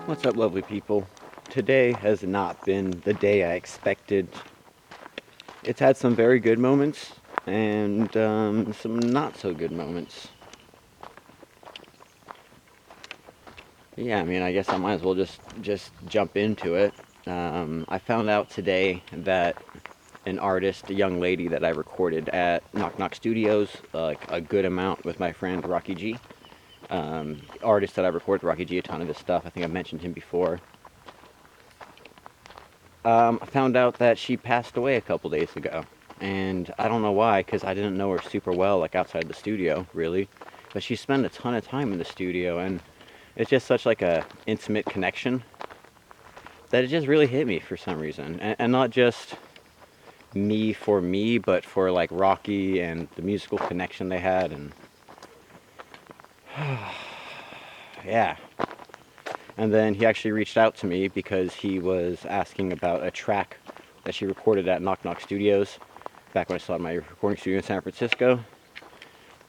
What's up, lovely people? Today has not been the day I expected. It's had some very good moments and some not so good moments. Yeah, I mean, I guess I might as well just jump into it. I found out today that an artist, a young lady that I recorded at Knock Knock Studios, like a good amount with my friend Rocky G. Artist that I recorded Rocky G a ton of his stuff. I think I mentioned him before. I found out that she passed away a couple days ago, and I don't know why, because I didn't know her super well, like outside the studio, really. But she spent a ton of time in the studio, and it's just such like a intimate connection that it just really hit me for some reason, and not just me for me, but for like Rocky and the musical connection they had, and yeah. And then he actually reached out to me because he was asking about a track that she recorded at Knock Knock Studios back when I started my recording studio in San Francisco.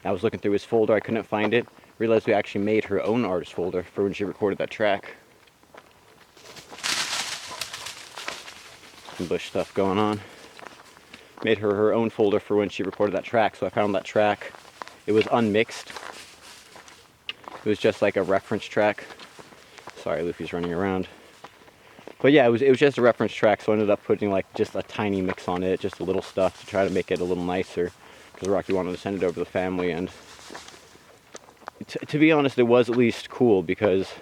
I was looking through his folder, I couldn't find it. Realized we actually made her own artist folder for when she recorded that track. Some Bush stuff going on. Made her own folder for when she recorded that track, so I found that track. It was unmixed. It was just like a reference track. Sorry, Luffy's running around. But yeah, it was just a reference track, so I ended up putting like just a tiny mix on it, just a little stuff to try to make it a little nicer, because Rocky wanted to send it over to the family, and to be honest, it was at least cool, because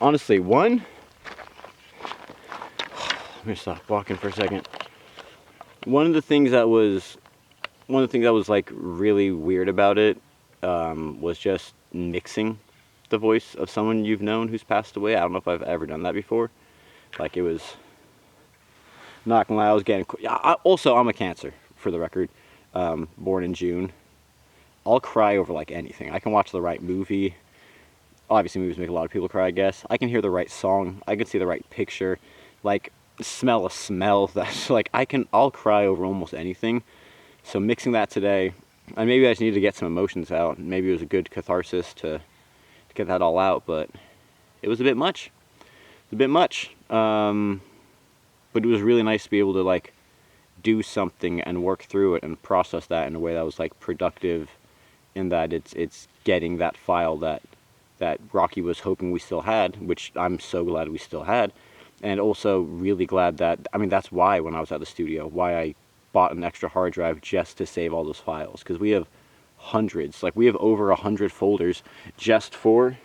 honestly, let me stop walking for a second. One of the things that was like really weird about it was just mixing the voice of someone you've known who's passed away. I don't know if I've ever done that before. Like, it was not gonna lie, I was getting. Also, I'm a Cancer, for the record, born in June. I'll cry over like anything. I can watch the right movie. Obviously, movies make a lot of people cry, I guess. I can hear the right song. I can see the right picture. Like, smell a smell that's like, I'll cry over almost anything. So mixing that today, and maybe I just needed to get some emotions out. Maybe it was a good catharsis to get that all out, but it was a bit much. It's a bit much. But it was really nice to be able to like do something and work through it and process that in a way that was like productive, in that it's getting that file that Rocky was hoping we still had, which I'm so glad we still had. And also really glad that, I mean, that's why when I was at the studio, why I bought an extra hard drive just to save all those files, because we have hundreds, like we have over 100 folders just for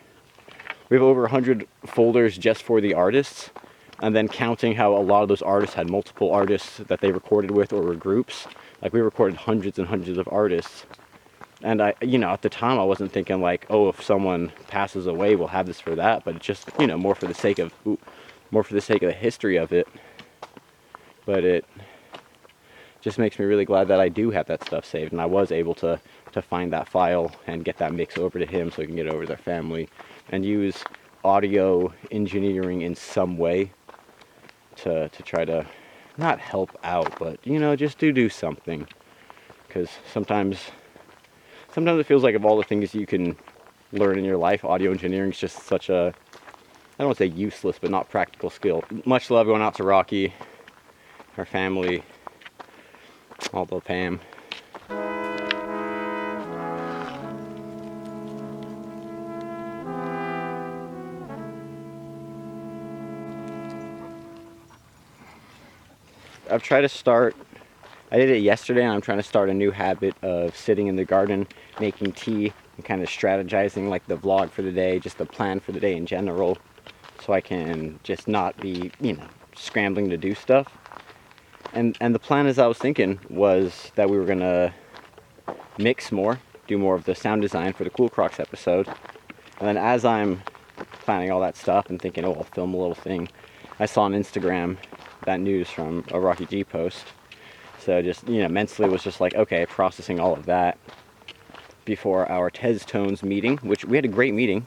the artists, and then counting how a lot of those artists had multiple artists that they recorded with or were groups. Like, we recorded hundreds and hundreds of artists, and at the time I wasn't thinking like, oh, if someone passes away we'll have this for that, but it's just, more for the sake of the history of it. But it just makes me really glad that I do have that stuff saved, and I was able to find that file and get that mix over to him so he can get it over to their family, and use audio engineering in some way to try to not help out, but just do something. Because sometimes it feels like, of all the things you can learn in your life, audio engineering is just such a, I don't want to say useless, but not practical skill. Much love going out to Rocky, her family, although Pam. I've tried to start, I did it yesterday, and I'm trying to start a new habit of sitting in the garden, making tea, and kind of strategizing like the vlog for the day, just the plan for the day in general, so I can just not be, scrambling to do stuff. And the plan, as I was thinking, was that we were gonna mix more, do more of the sound design for the Cool Crocs episode. And then as I'm planning all that stuff and thinking, oh, I'll film a little thing, I saw on Instagram that news from a Rocky G post. So just, mentally was just like, okay, processing all of that before our Tez Tones meeting, which we had a great meeting.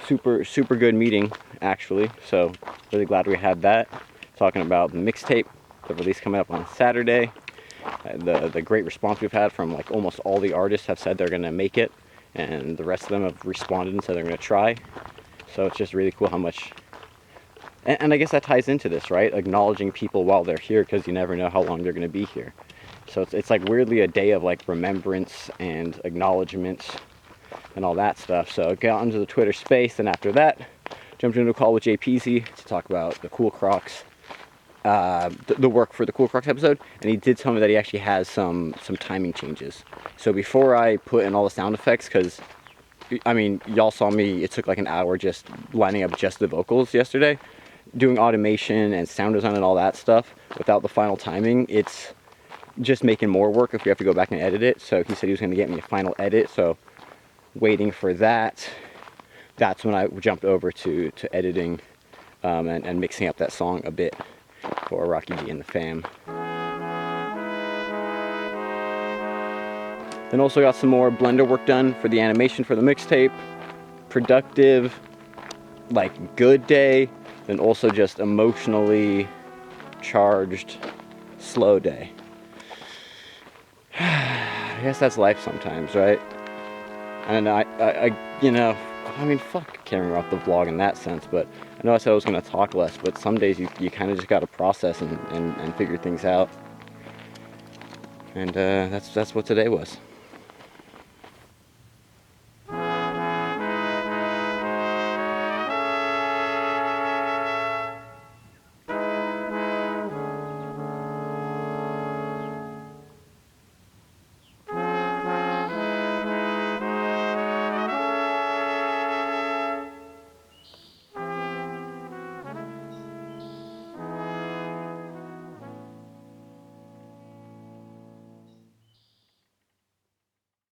Super, super good meeting, actually. So really glad we had that. Talking about the mixtape, the release coming up on Saturday. The great response we've had from like almost all the artists have said they're gonna make it, and the rest of them have responded and said they're gonna try. So it's just really cool how much, and I guess that ties into this, right? Acknowledging people while they're here, because you never know how long they're going to be here. So it's like weirdly a day of like remembrance and acknowledgement and all that stuff. So got into the Twitter space, and after that, jumped into a call with JPZ to talk about the Cool Crocs, the work for the Cool Crocs episode, and he did tell me that he actually has some timing changes. So before I put in all the sound effects, because I mean, y'all saw me, it took like an hour just lining up just the vocals yesterday, doing automation and sound design and all that stuff without the final timing. It's just making more work if we have to go back and edit it. So he said he was going to get me a final edit, so waiting for that. That's when I jumped over to editing and mixing up that song a bit for Rocky G and the fam. Then also got some more Blender work done for the animation for the mixtape. Productive, like good day, then also just emotionally charged, slow day. I guess that's life sometimes, right? And you know, I mean, fuck carrying off the vlog in that sense, but I know I said I was going to talk less, but some days you kind of just got to process and figure things out. And that's what today was.